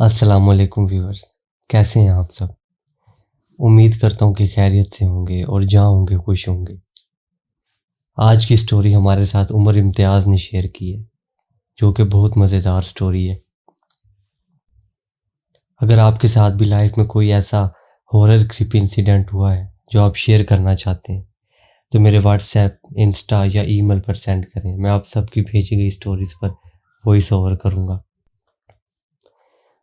السلام علیکم ویورز، کیسے ہیں آپ سب؟ امید کرتا ہوں کہ خیریت سے ہوں گے اور جہاں ہوں گے خوش ہوں گے۔ آج کی سٹوری ہمارے ساتھ عمر امتیاز نے شیئر کی ہے، جو کہ بہت مزیدار سٹوری ہے۔ اگر آپ کے ساتھ بھی لائف میں کوئی ایسا ہارر کریپی انسیڈنٹ ہوا ہے جو آپ شیئر کرنا چاہتے ہیں تو میرے واٹس ایپ، انسٹا یا ای میل پر سینڈ کریں۔ میں آپ سب کی بھیجی گئی سٹوریز پر وائس اوور کروں گا۔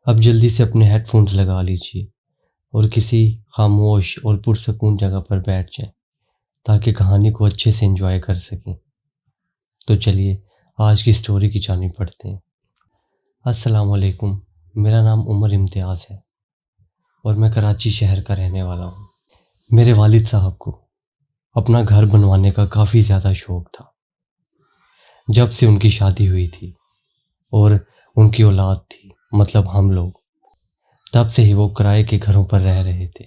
اب جلدی سے اپنے ہیڈ فونز لگا لیجئے اور کسی خاموش اور پرسکون جگہ پر بیٹھ جائیں تاکہ کہانی کو اچھے سے انجوائے کر سکیں۔ تو چلیے آج کی سٹوری کی جانب بڑھتے ہیں۔ السلام علیکم، میرا نام عمر امتیاز ہے اور میں کراچی شہر کا رہنے والا ہوں۔ میرے والد صاحب کو اپنا گھر بنوانے کا کافی زیادہ شوق تھا۔ جب سے ان کی شادی ہوئی تھی اور ان کی اولاد تھی، مطلب ہم لوگ، تب سے ہی وہ کرائے کے گھروں پر رہ رہے تھے،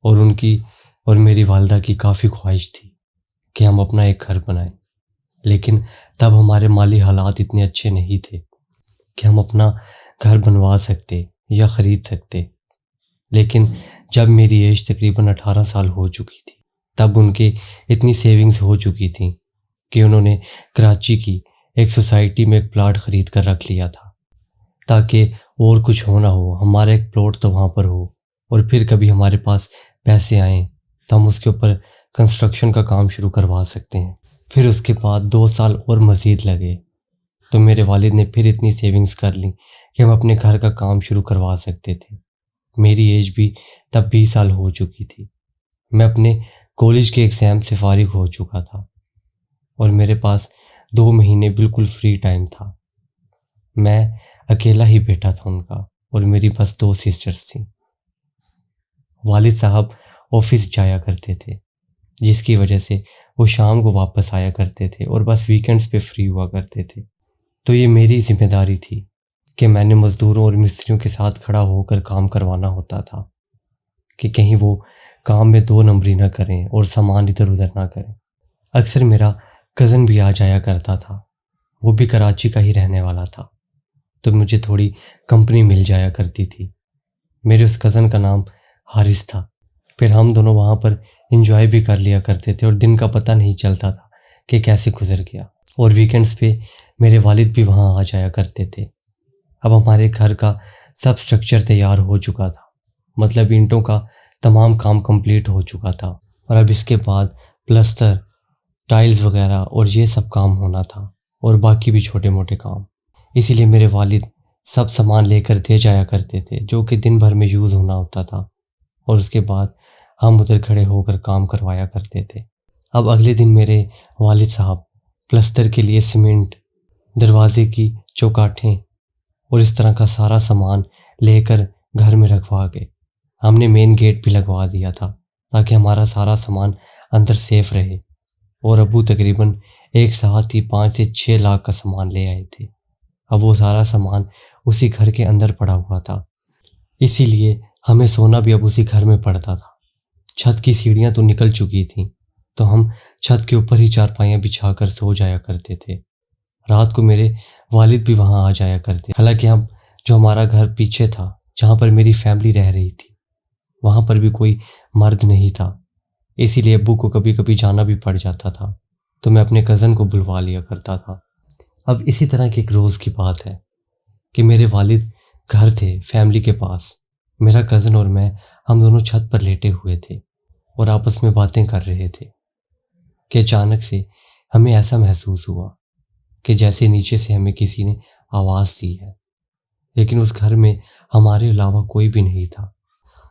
اور ان کی اور میری والدہ کی کافی خواہش تھی کہ ہم اپنا ایک گھر بنائیں، لیکن تب ہمارے مالی حالات اتنے اچھے نہیں تھے کہ ہم اپنا گھر بنوا سکتے یا خرید سکتے۔ لیکن جب میری ایج تقریباً 18 سال ہو چکی تھی، تب ان کے اتنی سیونگز ہو چکی تھیں کہ انہوں نے کراچی کی ایک سوسائٹی میں ایک پلاٹ خرید کر رکھ لیا تھا تاکہ اور کچھ ہونا ہو، ہمارا ایک پلاٹ تو وہاں پر ہو، اور پھر کبھی ہمارے پاس پیسے آئیں تو ہم اس کے اوپر کنسٹرکشن کا کام شروع کروا سکتے ہیں۔ پھر اس کے بعد 2 سال اور مزید لگے تو میرے والد نے پھر اتنی سیونگز کر لیں کہ ہم اپنے گھر کا کام شروع کروا سکتے تھے۔ میری ایج بھی تب 20 سال ہو چکی تھی۔ میں اپنے کالج کے ایگزام سے فارغ ہو چکا تھا اور میرے پاس 2 مہینے بالکل فری ٹائم تھا۔ میں اکیلا ہی بیٹا تھا ان کا، اور میری بس 2 سسٹرز تھیں۔ والد صاحب آفس جایا کرتے تھے، جس کی وجہ سے وہ شام کو واپس آیا کرتے تھے اور بس ویکنڈز پہ فری ہوا کرتے تھے۔ تو یہ میری ذمہ داری تھی کہ میں نے مزدوروں اور مستریوں کے ساتھ کھڑا ہو کر کام کروانا ہوتا تھا کہ کہیں وہ کام میں 2 نمبری نہ کریں اور سامان ادھر ادھر نہ کریں۔ اکثر میرا کزن بھی آ جایا کرتا تھا، وہ بھی کراچی کا ہی رہنے والا تھا، تو مجھے تھوڑی کمپنی مل جایا کرتی تھی۔ میرے اس کزن کا نام حارث تھا۔ پھر ہم دونوں وہاں پر انجوائے بھی کر لیا کرتے تھے اور دن کا پتہ نہیں چلتا تھا کہ کیسے گزر گیا، اور ویکنڈز پہ میرے والد بھی وہاں آ جایا کرتے تھے۔ اب ہمارے گھر کا سب سٹرکچر تیار ہو چکا تھا، مطلب اینٹوں کا تمام کام کمپلیٹ ہو چکا تھا، اور اب اس کے بعد پلستر، ٹائلز وغیرہ اور یہ سب کام ہونا تھا، اور باقی بھی چھوٹے موٹے کام۔ اسی لیے میرے والد سب سامان لے کر دے جایا کرتے تھے جو کہ دن بھر میں یوز ہونا ہوتا تھا، اور اس کے بعد ہم ادھر کھڑے ہو کر کام کروایا کرتے تھے۔ اب اگلے دن میرے والد صاحب پلستر کے لیے سیمنٹ، دروازے کی چوکاٹیں اور اس طرح کا سارا سامان لے کر گھر میں رکھوا گئے۔ ہم نے مین گیٹ بھی لگوا دیا تھا تاکہ ہمارا سارا سامان اندر سیف رہے، اور ابو تقریباً ایک ساتھ ہی 5 سے 6 لاکھ کا سامان لے آئے تھے۔ اب وہ سارا سامان اسی گھر کے اندر پڑا ہوا تھا، اسی لیے ہمیں سونا بھی اب اسی گھر میں پڑتا تھا۔ چھت کی سیڑھیاں تو نکل چکی تھیں، تو ہم چھت کے اوپر ہی چارپائیاں بچھا کر سو جایا کرتے تھے۔ رات کو میرے والد بھی وہاں آ جایا کرتے، حالانکہ جو ہمارا گھر پیچھے تھا جہاں پر میری فیملی رہ رہی تھی، وہاں پر بھی کوئی مرد نہیں تھا، اسی لیے ابو کو کبھی کبھی جانا بھی پڑ جاتا تھا، تو میں اپنے کزن کو بلوا لیا کرتا تھا۔ اب اسی طرح کی ایک روز کی بات ہے کہ میرے والد گھر تھے فیملی کے پاس، میرا کزن اور میں، ہم دونوں چھت پر لیٹے ہوئے تھے اور آپس میں باتیں کر رہے تھے کہ اچانک سے ہمیں ایسا محسوس ہوا کہ جیسے نیچے سے ہمیں کسی نے آواز دی ہے، لیکن اس گھر میں ہمارے علاوہ کوئی بھی نہیں تھا،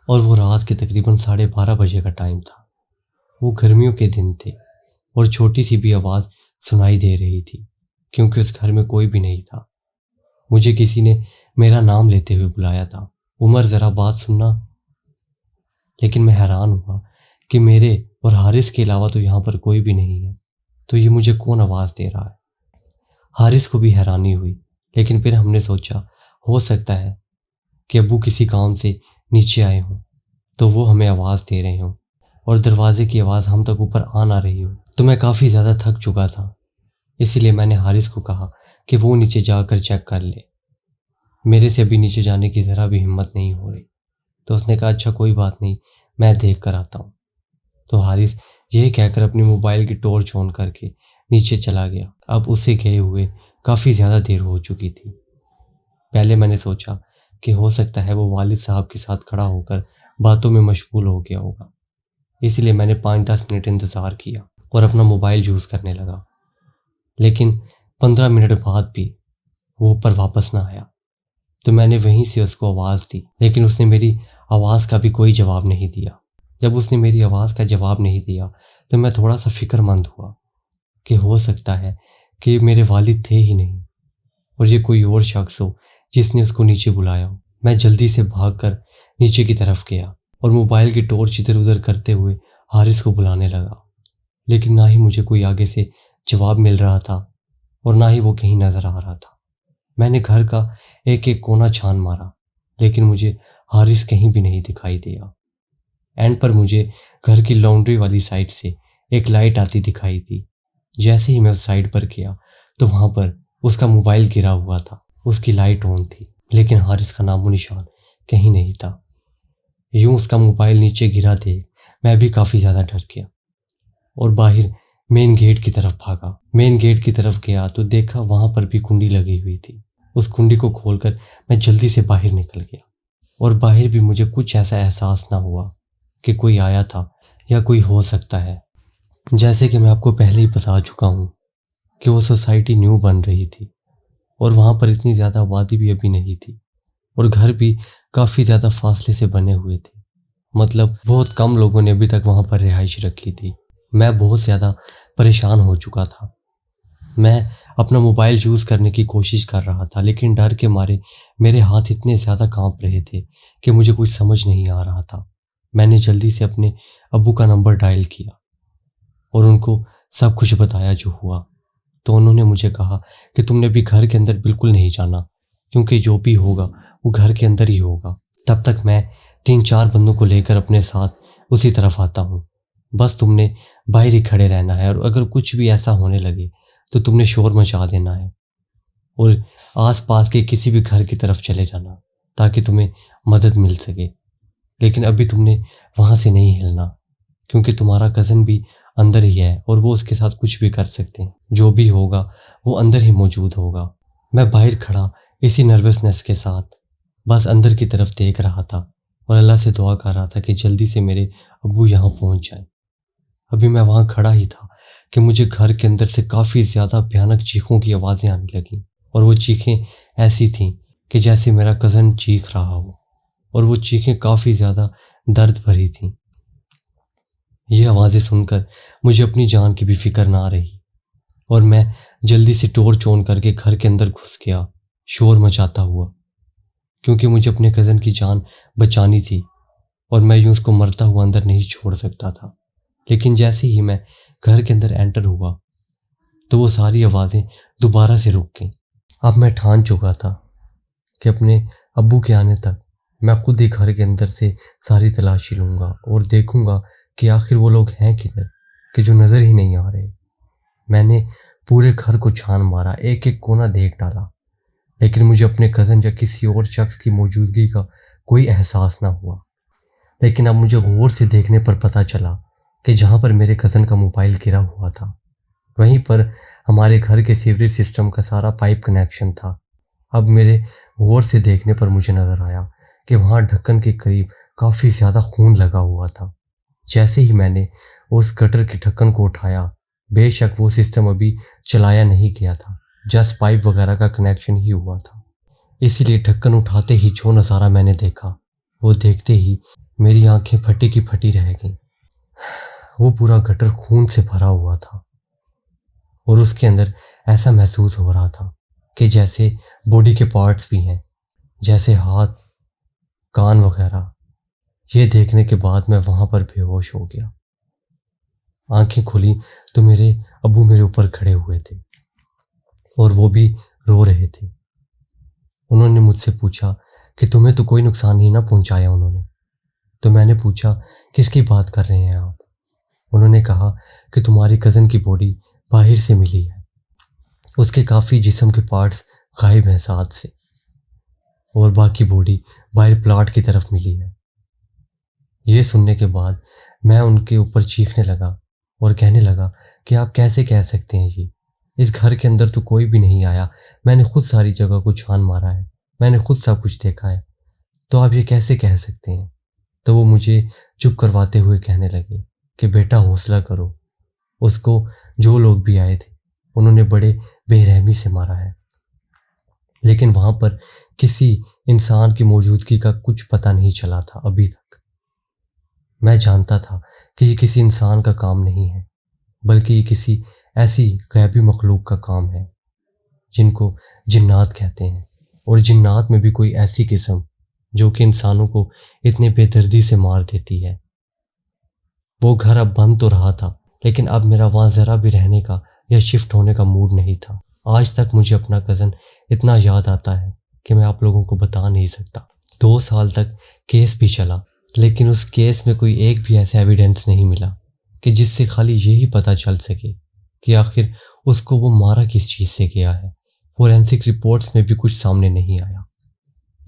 اور وہ رات کے تقریباً 12:30 بجے کا ٹائم تھا۔ وہ گرمیوں کے دن تھے اور چھوٹی سی بھی آواز سنائی دے رہی تھی کیونکہ اس گھر میں کوئی بھی نہیں تھا۔ مجھے کسی نے میرا نام لیتے ہوئے بلایا تھا، عمر ذرا بات سننا، لیکن میں حیران ہوا کہ میرے اور حارث کے علاوہ تو یہاں پر کوئی بھی نہیں ہے، تو یہ مجھے کون آواز دے رہا ہے؟ حارث کو بھی حیرانی ہوئی، لیکن پھر ہم نے سوچا ہو سکتا ہے کہ ابو کسی کام سے نیچے آئے ہوں تو وہ ہمیں آواز دے رہے ہوں، اور دروازے کی آواز ہم تک اوپر آ نہ رہی ہو۔ تو میں کافی زیادہ تھک چکا تھا، اسی لیے میں نے حارث کو کہا کہ وہ نیچے جا کر چیک کر لے۔ میرے سے ابھی نیچے جانے کی ذرا بھی ہمت نہیں ہو رہی۔ تو اس نے کہا اچھا کوئی بات نہیں، میں دیکھ کر آتا ہوں۔ تو حارث یہ کہہ کر اپنی موبائل کی ٹارچ آن کر کے نیچے چلا گیا۔ اب اسے گئے ہوئے کافی زیادہ دیر ہو چکی تھی۔ پہلے میں نے سوچا کہ ہو سکتا ہے وہ والد صاحب کے ساتھ کھڑا ہو کر باتوں میں مشغول ہو گیا ہوگا، اس لیے میں نے 5-10 منٹ انتظار کیا اور اپنا موبائل یوز کرنے لگا، لیکن 15 منٹ بعد بھی وہ اوپر واپس نہ آیا۔ تو میں نے وہیں سے اس کو آواز دی، لیکن اس نے میری آواز کا بھی کوئی جواب نہیں دیا۔ جب اس نے میری آواز کا جواب نہیں دیا تو میں تھوڑا سا فکر مند ہوا کہ ہو سکتا ہے کہ میرے والد تھے ہی نہیں اور یہ کوئی اور شخص ہو جس نے اس کو نیچے بلایا ہو۔ میں جلدی سے بھاگ کر نیچے کی طرف گیا اور موبائل کی ٹارچ ادھر ادھر کرتے ہوئے حارث کو بلانے لگا، لیکن نہ ہی مجھے کوئی آگے سے جواب مل رہا تھا اور نہ ہی وہ کہیں نظر آ رہا تھا۔ میں نے گھر کا ایک ایک کونا چھان مارا، لیکن مجھے حارث کہیں بھی نہیں دکھائی دیا۔ اینڈ پر مجھے گھر کی لانڈری والی سائڈ سے ایک لائٹ آتی دکھائی دی۔ جیسے ہی میں اس سائڈ پر گیا تو وہاں پر اس کا موبائل گرا ہوا تھا، اس کی لائٹ آن تھی، لیکن حارث کا نام و نشان کہیں نہیں تھا۔ یوں اس کا موبائل نیچے گرا دیکھ میں بھی کافی زیادہ ڈر گیا اور باہر مین گیٹ کی طرف بھاگا۔ مین گیٹ کی طرف گیا تو دیکھا وہاں پر بھی کنڈی لگی ہوئی تھی۔ اس کنڈی کو کھول کر میں جلدی سے باہر نکل گیا اور باہر بھی مجھے کچھ ایسا احساس نہ ہوا کہ کوئی آیا تھا یا کوئی ہو سکتا ہے۔ جیسے کہ میں آپ کو پہلے ہی بتا چکا ہوں کہ وہ سوسائٹی نیو بن رہی تھی اور وہاں پر اتنی زیادہ آبادی بھی ابھی نہیں تھی اور گھر بھی کافی زیادہ فاصلے سے بنے ہوئے تھے، مطلب بہت کم لوگوں نے ابھی تک وہاں پر رہائش رکھی تھی۔ میں بہت زیادہ پریشان ہو چکا تھا۔ میں اپنا موبائل یوز کرنے کی کوشش کر رہا تھا، لیکن ڈر کے مارے میرے ہاتھ اتنے زیادہ کانپ رہے تھے کہ مجھے کچھ سمجھ نہیں آ رہا تھا۔ میں نے جلدی سے اپنے ابو کا نمبر ڈائل کیا اور ان کو سب کچھ بتایا جو ہوا۔ تو انہوں نے مجھے کہا کہ تم نے بھی گھر کے اندر بالکل نہیں جانا، کیونکہ جو بھی ہوگا وہ گھر کے اندر ہی ہوگا۔ تب تک میں 3-4 بندوں کو لے کر اپنے ساتھ اسی طرف آتا ہوں، بس تم نے باہر ہی کھڑے رہنا ہے اور اگر کچھ بھی ایسا ہونے لگے تو تم نے شور مچا دینا ہے اور آس پاس کے کسی بھی گھر کی طرف چلے جانا تاکہ تمہیں مدد مل سکے، لیکن ابھی تم نے وہاں سے نہیں ہلنا کیونکہ تمہارا کزن بھی اندر ہی ہے اور وہ اس کے ساتھ کچھ بھی کر سکتے ہیں، جو بھی ہوگا وہ اندر ہی موجود ہوگا۔ میں باہر کھڑا اسی نروسنس کے ساتھ بس اندر کی طرف دیکھ رہا تھا اور اللہ سے دعا کر رہا تھا کہ جلدی سے میرے ابو یہاں پہنچ جائیں۔ ابھی میں وہاں کھڑا ہی تھا کہ مجھے گھر کے اندر سے کافی زیادہ بھیانک چیخوں کی آوازیں آنے لگیں اور وہ چیخیں ایسی تھیں کہ جیسے میرا کزن چیخ رہا ہو اور وہ چیخیں کافی زیادہ درد بھری تھیں۔ یہ آوازیں سن کر مجھے اپنی جان کی بھی فکر نہ رہی اور میں جلدی سے ٹارچ آن کر کے گھر کے اندر گھس گیا شور مچاتا ہوا، کیونکہ مجھے اپنے کزن کی جان بچانی تھی اور میں یوں اس کو مرتا ہوا اندر نہیں چھوڑ سکتا تھا۔ لیکن جیسے ہی میں گھر کے اندر انٹر ہوا تو وہ ساری آوازیں دوبارہ سے رک گئیں۔ اب میں ٹھان چکا تھا کہ اپنے ابو کے آنے تک میں خود ہی گھر کے اندر سے ساری تلاشی لوں گا اور دیکھوں گا کہ آخر وہ لوگ ہیں کدھر کہ جو نظر ہی نہیں آ رہے۔ میں نے پورے گھر کو چھان مارا، ایک ایک کونا دیکھ ڈالا، لیکن مجھے اپنے کزن یا کسی اور شخص کی موجودگی کا کوئی احساس نہ ہوا۔ لیکن اب مجھے غور سے دیکھنے پر پتہ چلا کہ جہاں پر میرے کزن کا موبائل گرا ہوا تھا وہیں پر ہمارے گھر کے سیوریج سسٹم کا سارا پائپ کنیکشن تھا۔ اب میرے غور سے دیکھنے پر مجھے نظر آیا کہ وہاں ڈھکن کے قریب کافی زیادہ خون لگا ہوا تھا۔ جیسے ہی میں نے اس گٹر کے ڈھکن کو اٹھایا، بے شک وہ سسٹم ابھی چلایا نہیں گیا تھا، جسٹ پائپ وغیرہ کا کنیکشن ہی ہوا تھا، اسی لیے ڈھکن اٹھاتے ہی جو نظارہ میں نے دیکھا وہ دیکھتے ہی میری آنکھیں پھٹی کی پھٹی رہ گئیں۔ وہ پورا گٹر خون سے بھرا ہوا تھا اور اس کے اندر ایسا محسوس ہو رہا تھا کہ جیسے باڈی کے پارٹس بھی ہیں، جیسے ہاتھ، کان وغیرہ۔ یہ دیکھنے کے بعد میں وہاں پر بے ہوش ہو گیا۔ آنکھیں کھلی تو میرے ابو میرے اوپر کھڑے ہوئے تھے اور وہ بھی رو رہے تھے۔ انہوں نے مجھ سے پوچھا کہ تمہیں تو کوئی نقصان نہیں نہ پہنچایا انہوں نے؟ تو میں نے پوچھا کس کی بات کر رہے ہیں آپ؟ انہوں نے کہا کہ تمہاری کزن کی باڈی باہر سے ملی ہے، اس کے کافی جسم کے پارٹس غائب ہیں ساتھ سے۔ اور باقی باڈی باہر پلاٹ کی طرف ملی ہے۔ یہ سننے کے بعد میں ان کے اوپر چیخنے لگا اور کہنے لگا کہ آپ کیسے کہہ سکتے ہیں یہ، اس گھر کے اندر تو کوئی بھی نہیں آیا، میں نے خود ساری جگہ کو چھان مارا ہے، میں نے خود سب کچھ دیکھا ہے، تو آپ یہ کیسے کہہ سکتے ہیں؟ تو وہ مجھے چپ کرواتے ہوئے کہنے لگے کہ بیٹا حوصلہ کرو، اس کو جو لوگ بھی آئے تھے انہوں نے بڑے بے رحمی سے مارا ہے، لیکن وہاں پر کسی انسان کی موجودگی کا کچھ پتہ نہیں چلا تھا ابھی تک۔ میں جانتا تھا کہ یہ کسی انسان کا کام نہیں ہے، بلکہ یہ کسی ایسی غیبی مخلوق کا کام ہے جن کو جنات کہتے ہیں، اور جنات میں بھی کوئی ایسی قسم جو کہ انسانوں کو اتنے بے دردی سے مار دیتی ہے۔ وہ گھر اب بند تو رہا تھا، لیکن اب میرا وہاں ذرا بھی رہنے کا یا شفٹ ہونے کا موڈ نہیں تھا۔ آج تک مجھے اپنا کزن اتنا یاد آتا ہے کہ میں آپ لوگوں کو بتا نہیں سکتا۔ 2 سال تک کیس بھی چلا، لیکن اس کیس میں کوئی ایک بھی ایسا ایویڈنس نہیں ملا کہ جس سے خالی یہی پتہ چل سکے کہ آخر اس کو وہ مارا کس چیز سے گیا ہے۔ فورینسک رپورٹس میں بھی کچھ سامنے نہیں آیا۔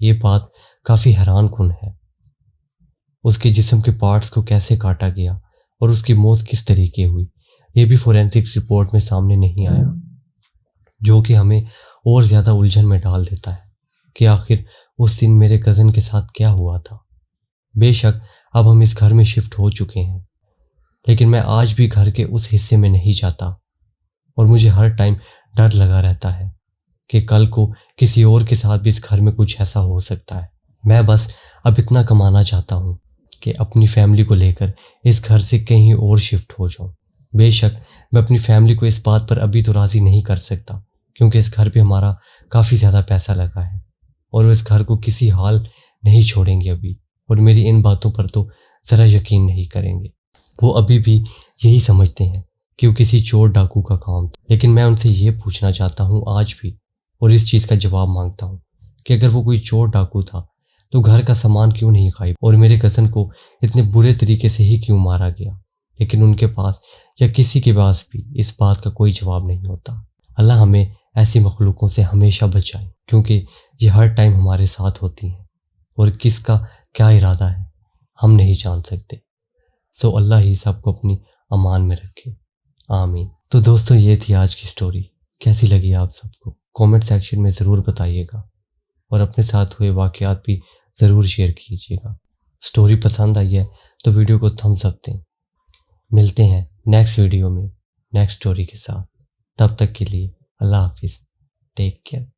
یہ بات کافی حیران کن ہے۔ اس کے جسم کے پارٹس کو کیسے کاٹا گیا اور اس کی موت کس طریقے ہوئی، یہ بھی فورینسک رپورٹ میں سامنے نہیں آیا، جو کہ ہمیں اور زیادہ الجھن میں ڈال دیتا ہے کہ آخر اس دن میرے کزن کے ساتھ کیا ہوا تھا۔ بے شک اب ہم اس گھر میں شفٹ ہو چکے ہیں، لیکن میں آج بھی گھر کے اس حصے میں نہیں جاتا، اور مجھے ہر ٹائم ڈر لگا رہتا ہے کہ کل کو کسی اور کے ساتھ بھی اس گھر میں کچھ ایسا ہو سکتا ہے۔ میں بس اب اتنا کمانا چاہتا ہوں کہ اپنی فیملی کو لے کر اس گھر سے کہیں اور شفٹ ہو جاؤں۔ بے شک میں اپنی فیملی کو اس بات پر ابھی تو راضی نہیں کر سکتا، کیونکہ اس گھر پہ ہمارا کافی زیادہ پیسہ لگا ہے، اور وہ اس گھر کو کسی حال نہیں چھوڑیں گے ابھی، اور میری ان باتوں پر تو ذرا یقین نہیں کریں گے۔ وہ ابھی بھی یہی سمجھتے ہیں کہ وہ کسی چور ڈاکو کا کام تھا، لیکن میں ان سے یہ پوچھنا چاہتا ہوں آج بھی، اور اس چیز کا جواب مانگتا ہوں کہ اگر وہ کوئی چور ڈاکو تھا تو گھر کا سامان کیوں نہیں غائب، اور میرے کزن کو اتنے برے طریقے سے ہی کیوں مارا گیا؟ لیکن ان کے پاس یا کسی کے پاس بھی اس بات کا کوئی جواب نہیں ہوتا۔ اللہ ہمیں ایسی مخلوقوں سے ہمیشہ بچائے، کیونکہ یہ ہر ٹائم ہمارے ساتھ ہوتی ہیں، اور کس کا کیا ارادہ ہے ہم نہیں جان سکتے۔ سو اللہ ہی سب کو اپنی امان میں رکھے، آمین۔ تو دوستو یہ تھی آج کی سٹوری، کیسی لگی آپ سب کو؟ کومنٹ سیکشن میں ضرور بتائیے گا، اور اپنے ساتھ ہوئے واقعات بھی ضرور شیئر کیجیے گا۔ سٹوری پسند آئی ہے تو ویڈیو کو تھمس اپ دیں۔ ملتے ہیں نیکسٹ ویڈیو میں نیکسٹ سٹوری کے ساتھ، تب تک کے لیے اللہ حافظ، ٹیک کیئر۔